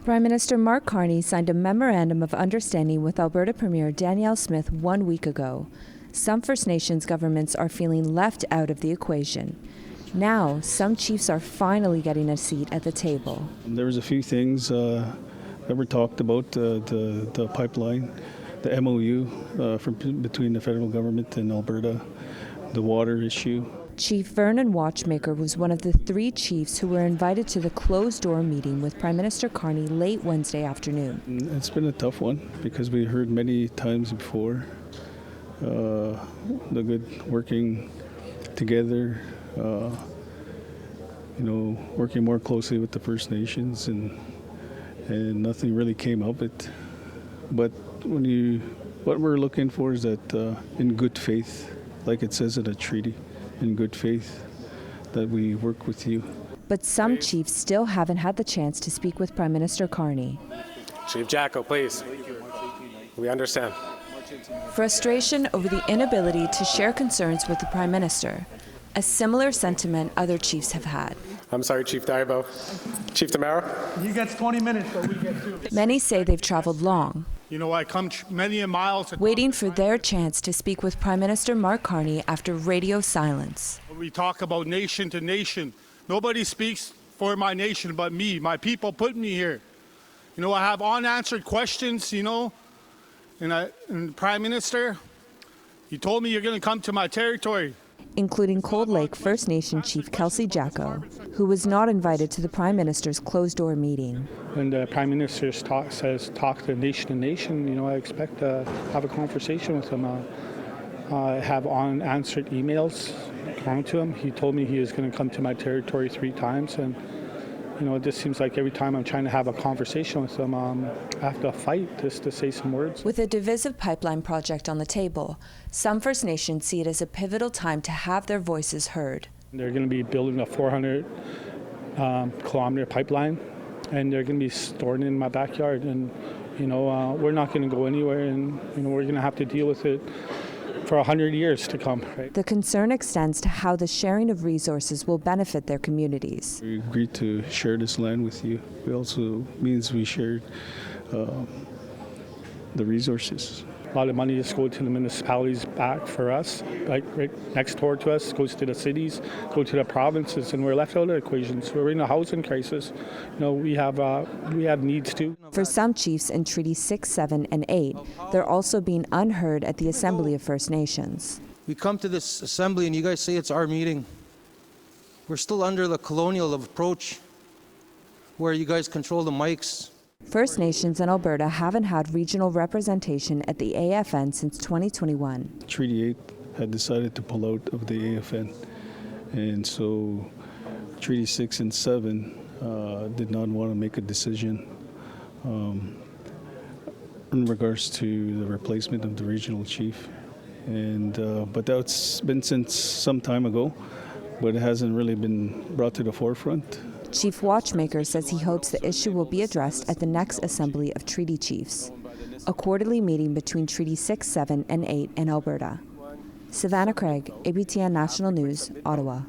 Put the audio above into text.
Prime Minister Mark Carney signed a memorandum of understanding with Alberta Premier Danielle Smith 1 week ago. Some First Nations governments are feeling left out of the equation. Now, some chiefs are finally getting a seat at the table. There was a few things that were talked about, the pipeline, the MOU between the federal government and Alberta, the water issue. Chief Vernon Watchmaker was one of the 3 chiefs who were invited to the closed-door meeting with Prime Minister Carney late Wednesday afternoon. It's been a tough one because we heard many times before the good working together, working more closely with the First Nations, and nothing really came of it. But what we're looking for is that in good faith, like it says in a treaty, in good faith, that we work with you. But some chiefs still haven't had the chance to speak with Prime Minister Carney. Chief Jacko, please. We understand. Frustration over the inability to share concerns with the Prime Minister, a similar sentiment other chiefs have had. I'm sorry, Chief Diabo. Chief Tamara? He gets 20 minutes, but we get 2. Many say they've traveled long, I come many miles. waiting for their chance to speak with Prime Minister Mark Carney after radio silence. We talk about nation to nation. Nobody speaks for my nation but me. My people put me here. I have unanswered questions, and Prime Minister, you told me you're going to come to my territory. Including Cold Lake First Nation Chief Kelsey Jacko, who was not invited to the Prime Minister's closed-door meeting. When the Prime Minister says talk to nation, I expect to have a conversation with him. I have unanswered emails going to him. He told me he is going to come to my territory 3 times, and it just seems like every time I'm trying to have a conversation with him, I have to fight just to say some words. With a divisive pipeline project on the table, some First Nations see it as a pivotal time to have their voices heard. They're going to be building a 400 kilometer pipeline, and they're going to be storing it in my backyard. And, we're not going to go anywhere, and, we're going to have to deal with it for 100 years to come. Right? The concern extends to how the sharing of resources will benefit their communities. We agreed to share this land with you. It also means we shared the resources. A lot of money is going to the municipalities back for us, like right next door to us, goes to the cities, go to the provinces, and we're left out of the equation. So we're in a housing crisis. We have needs too. For some chiefs in Treaty 6, 7, and 8, they're also being unheard at the Assembly of First Nations. We come to this assembly and you guys say it's our meeting. We're still under the colonial approach where you guys control the mics. First Nations in Alberta haven't had regional representation at the AFN since 2021. Treaty 8 had decided to pull out of the AFN, and so Treaty 6 and 7 did not want to make a decision in regards to the replacement of the regional chief. But that's been since some time ago, but it hasn't really been brought to the forefront. Chief Watchmaker says he hopes the issue will be addressed at the next Assembly of Treaty Chiefs, a quarterly meeting between Treaty 6, 7, and 8 in Alberta. Savannah Craig, APTN National News, Ottawa.